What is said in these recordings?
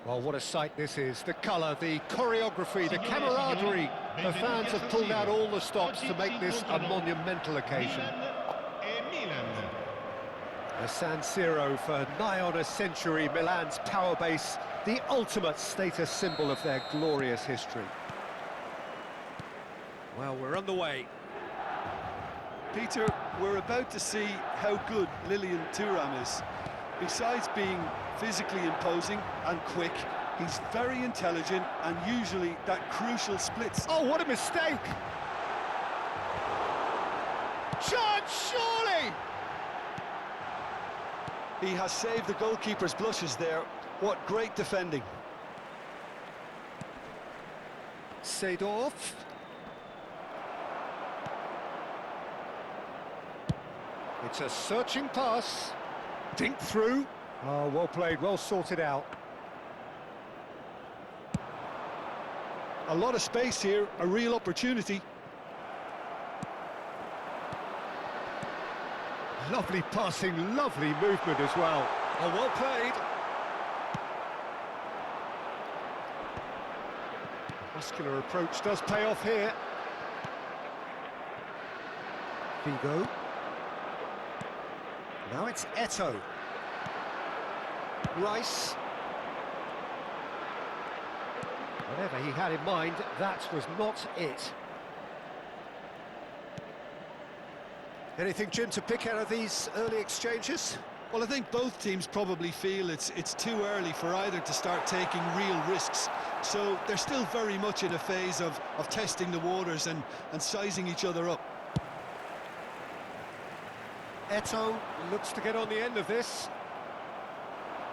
Well, what a sight this is. The colour, the choreography, the camaraderie. The fans have pulled out all the stops to make this a monumental occasion. The San Siro for nigh on a century, Milan's power base, the ultimate status symbol of their glorious history. Well, we're underway. Peter, we're about to see how good Lilian Thuram is. Besides being physically imposing and quick, he's very intelligent and usually that crucial splits. Oh, what a mistake! Chance, surely! He has saved the goalkeeper's blushes there. What great defending. Seedorf. It's a searching pass. Dink through. Oh, well played, well sorted out. A lot of space here, a real opportunity. Lovely passing, lovely movement as well. Oh, well played. Muscular approach does pay off here. Figo. Now it's Eto'o. Rice. Whatever he had in mind, that was not it. Anything, Jim, to pick out of these early exchanges? Well, I think both teams probably feel it's too early for either to start taking real risks. So they're still very much in a phase of testing the waters and sizing each other up. Eto'o looks to get on the end of this.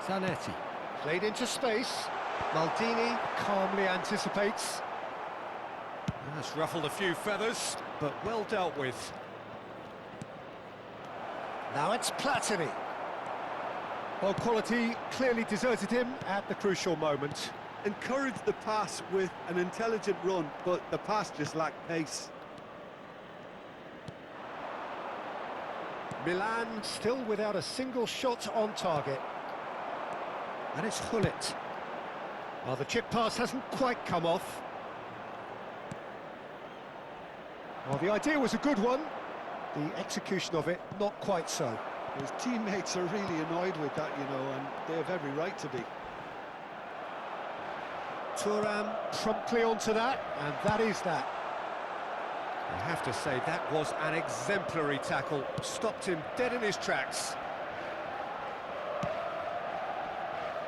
Zanetti. Played into space. Maldini calmly anticipates. That's ruffled a few feathers, but well dealt with. Now it's Platini. Well, quality clearly deserted him at the crucial moment. Encouraged the pass with an intelligent run, but the pass just lacked pace. Milan still without a single shot on target. And it's Hullet. Well, the chip pass hasn't quite come off. Well, the idea was a good one. The execution of it, not quite so. His teammates are really annoyed with that, you know, and they have every right to be. Thuram promptly onto that, and that is that. I have to say, that was an exemplary tackle. Stopped him dead in his tracks.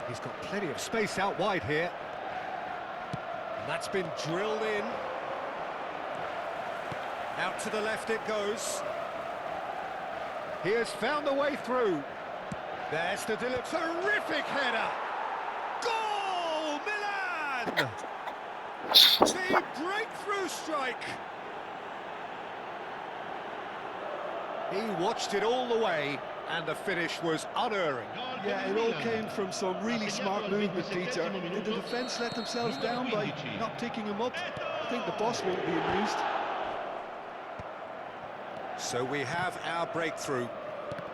He's got plenty of space out wide here. And that's been drilled in. Out to the left it goes. He has found the way through. There's the terrific header. Goal, Milan! The breakthrough strike. He watched it all the way, and the finish was unerring. Yeah, it all came from some really smart movement, Peter. Did the defence let themselves down by not picking him up? I think the boss won't be amused. So we have our breakthrough.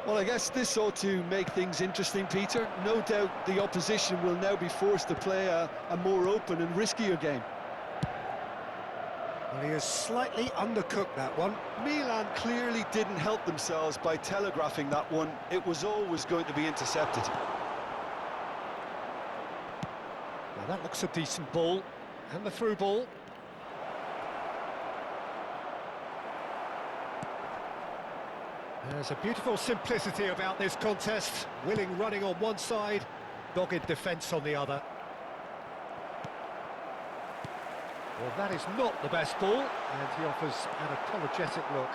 Well, I guess this ought to make things interesting, Peter. No doubt the opposition will now be forced to play a more open and riskier game. Well, he has slightly undercooked that one. Milan clearly didn't help themselves by telegraphing that one. It was always going to be intercepted. Well, that looks a decent ball. And the through ball. There's a beautiful simplicity about this contest. Willing running on one side, dogged defence on the other. Well, that is not the best ball, and he offers an apologetic look.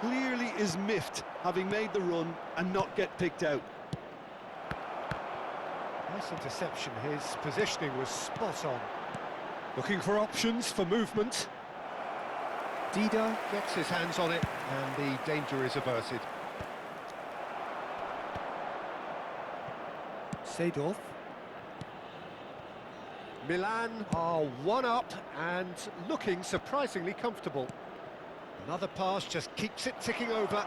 Clearly is miffed, having made the run and not get picked out. Nice interception, his positioning was spot on. Looking for options for movement. Dida gets his hands on it, and the danger is averted. Seedorf. Milan are one up and looking surprisingly comfortable. Another pass just keeps it ticking over.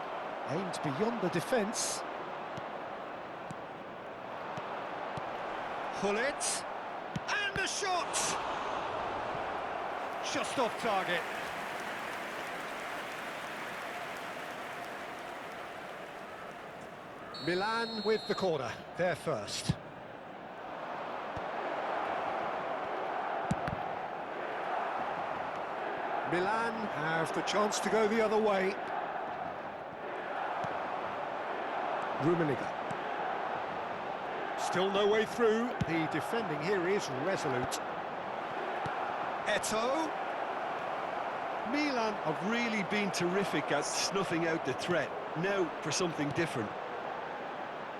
Aimed beyond the defence. Hullet. a shot! Just off target. Milan with the corner, they're first. Milan have the chance to go the other way. Rummenigge. Still no way through. The defending here is resolute. Eto'o. Milan have really been terrific at snuffing out the threat. Now for something different.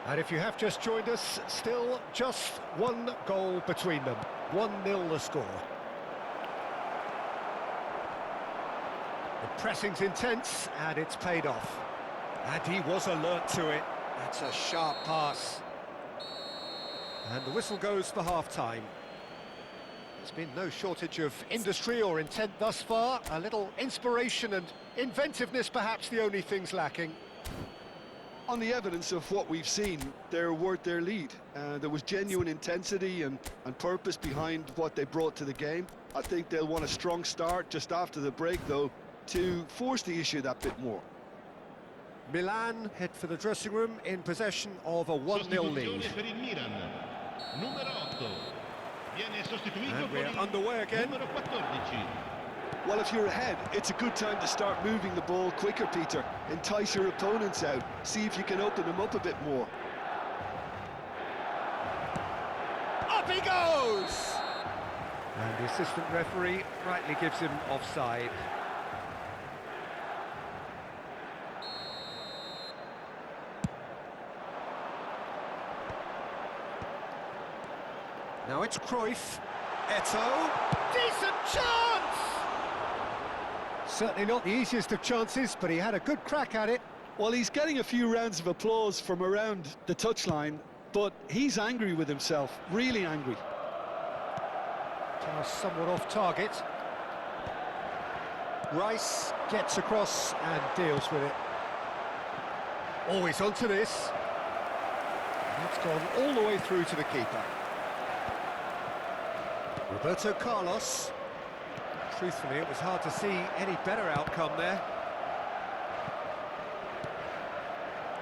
And if you have just joined us, still just one goal between them. 1-0 the score. The pressing's intense, and it's paid off. And he was alert to it. That's a sharp pass. And the whistle goes for half-time. There's been no shortage of industry or intent thus far. A little inspiration and inventiveness, perhaps the only things lacking. On the evidence of what we've seen, they're worth their lead. There was genuine intensity and purpose behind what they brought to the game. I think they'll want a strong start just after the break, though, to force the issue that bit more. Milan head for the dressing room in possession of a 1-0 lead. And we're underway again. Well, if you're ahead, it's a good time to start moving the ball quicker, Peter. Entice your opponents out. See if you can open them up a bit more. Up he goes! And the assistant referee rightly gives him offside. Now it's Cruyff. Eto'o. Decent chance! Certainly not the easiest of chances, but he had a good crack at it. Well, he's getting a few rounds of applause from around the touchline, but he's angry with himself, really angry. Pass somewhat off target. Rice gets across and deals with it. Always onto this. It's gone all the way through to the keeper. Roberto Carlos. Truthfully, it was hard to see any better outcome there.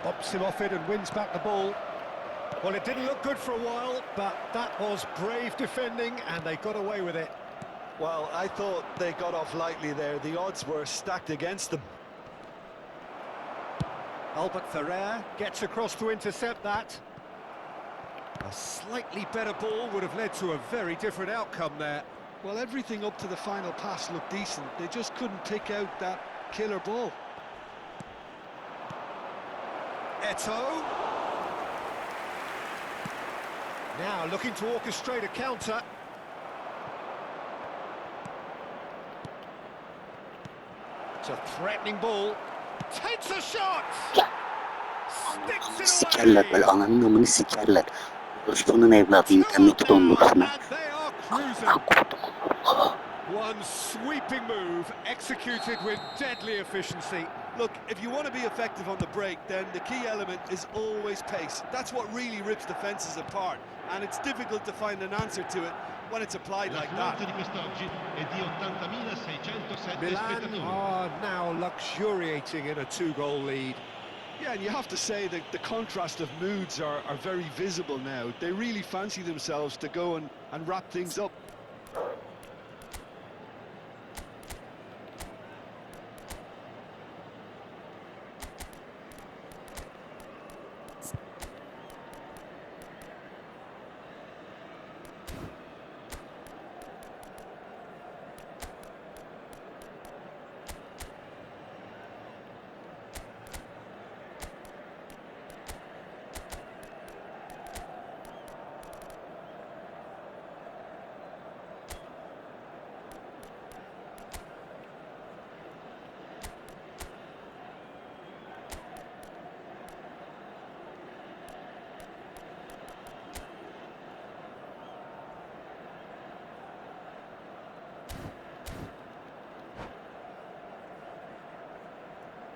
Bops him off it and wins back the ball. Well, it didn't look good for a while, but that was brave defending, and they got away with it. Well, I thought they got off lightly there. The odds were stacked against them. Albert Ferrer gets across to intercept that. A slightly better ball would have led to a very different outcome there. Well, everything up to the final pass looked decent. They just couldn't pick out that killer ball. Eto'o. Now looking to orchestrate a counter. It's a threatening ball. Takes a shot! Sticks it Sikerler böyle, away! ananın amını sikerler. Orospu'nun evladı interneti dondurmasına. And they are cruising. One sweeping move, executed with deadly efficiency. Look, if you want to be effective on the break, then the key element is always pace. That's what really rips defences apart, and it's difficult to find an answer to it when it's applied like that. Milan are now luxuriating in a 2-goal lead. Yeah, and you have to say that the contrast of moods are very visible now. They really fancy themselves to go and wrap things up.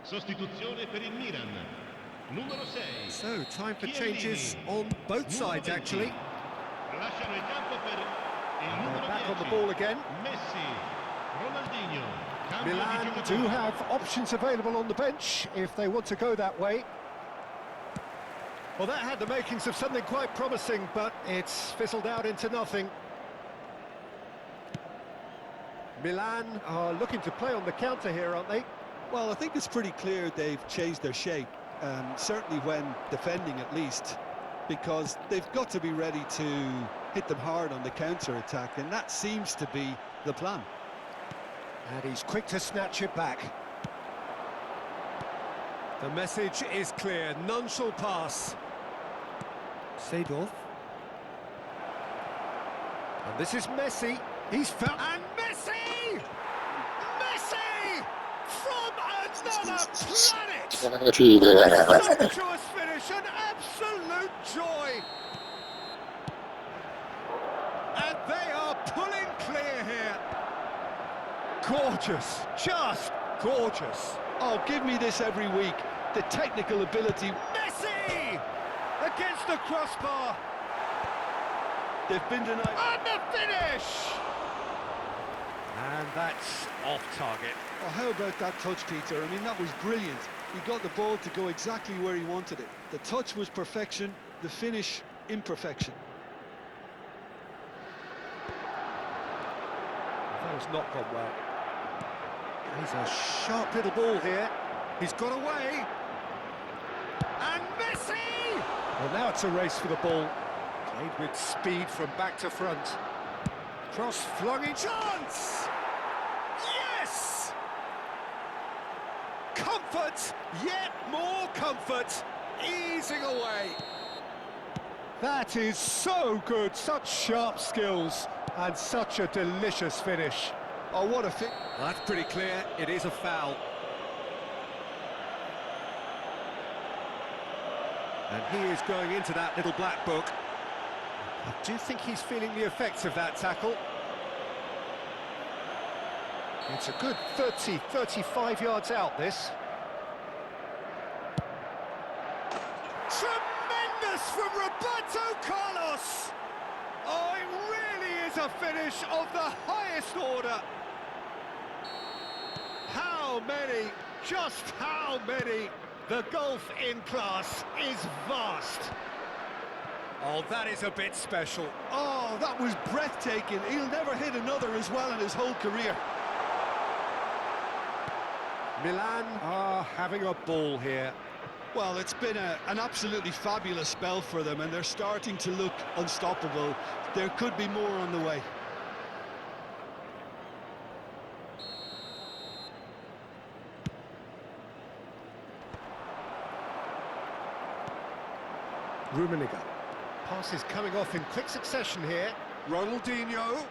Sostituzione per il Milan. Numero 6. So, time for changes on both sides, actually. Lasciano il campo per They're back on the ball again. Messi, Ronaldinho. Cambio di Milan giocatore. do have options available on the bench if they want to go that way. Well, that had the makings of something quite promising, but it's fizzled out into nothing. Milan are looking to play on the counter here, aren't they? Well, I think it's pretty clear they've changed their shape, certainly when defending at least, because they've got to be ready to hit them hard on the counter-attack, and that seems to be the plan. And he's quick to snatch it back. The message is clear, none shall pass. Seedorf. And this is Messi. He's found... And Messi! Messi! From another planet! Sumptuous finish, an absolute joy! And they are pulling clear here. Gorgeous, just gorgeous. Oh, give me this every week. The technical ability. Messi! Against the crossbar. They've been denied. And the finish! And that's off target. Oh, how about that touch, Peter? I mean, that was brilliant. He got the ball to go exactly where he wanted it. The touch was perfection, the finish, imperfection. That has not gone well. He's a sharp little ball here. He's got away. And Messi! Well, now it's a race for the ball. Played with speed from back to front. Cross flung in. Chance! Yes! Comfort, yet more comfort. Easing away. That is so good. Such sharp skills and such a delicious finish. Oh, what a fit. That's pretty clear. It is a foul. And he is going into that little black book. I do think he's feeling the effects of that tackle. It's a good 30, 35 yards out, this. Tremendous from Roberto Carlos! Oh, it really is a finish of the highest order. How many, just how many? The gulf in class is vast. Oh, that is a bit special. Oh, that was breathtaking. He'll never hit another as well in his whole career. Milan are having a ball here. Well, it's been an absolutely fabulous spell for them, and they're starting to look unstoppable. There could be more on the way. Rummenigge. Pass is coming off in quick succession here. Ronaldinho.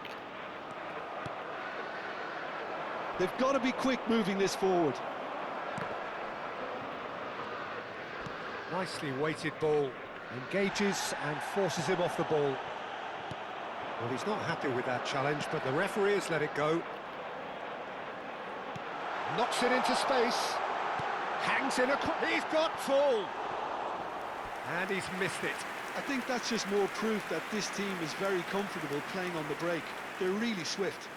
They've got to be quick moving this forward. Nicely weighted ball. Engages and forces him off the ball. Well, he's not happy with that challenge, but the referee has let it go. Knocks it into space. Hangs in a... He's got full. And he's missed it. I think that's just more proof that this team is very comfortable playing on the break. They're really swift.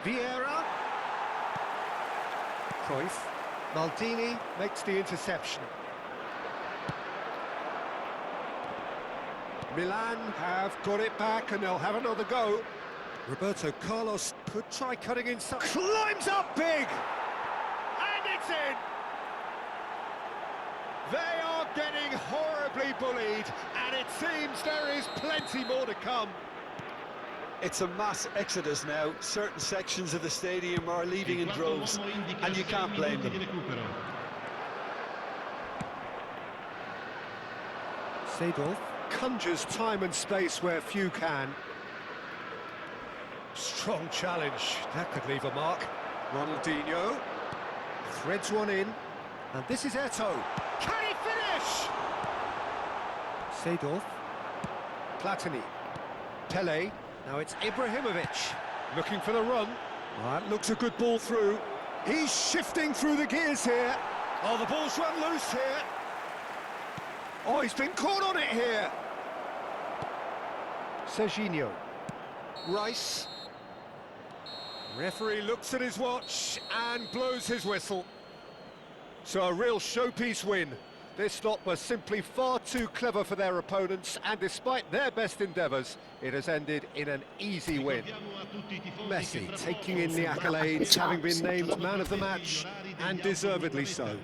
Vieira. Cruyff. Maldini makes the interception. Milan have got it back and they'll have another go. Roberto Carlos could try cutting inside. Climbs up big! And it's in! They are getting horribly bullied, and it seems there is plenty more to come. It's a mass exodus now. Certain sections of the stadium are leaving in droves, and you can't blame them. Seedorf conjures time and space where few can. Strong challenge. That could leave a mark. Ronaldinho threads one in. And this is Eto'o. Can he finish? Seedorf. Platini. Pele. Now it's Ibrahimovic, looking for the run. Well, that looks a good ball through. He's shifting through the gears here. Oh, the ball's run loose here. Oh, he's been caught on it here. Serginho. Rice. Referee looks at his watch and blows his whistle. So a real showpiece win. This lot were simply far too clever for their opponents, and despite their best endeavours, it has ended in an easy win. Messi taking in the accolades, having been named man of the match, and deservedly so.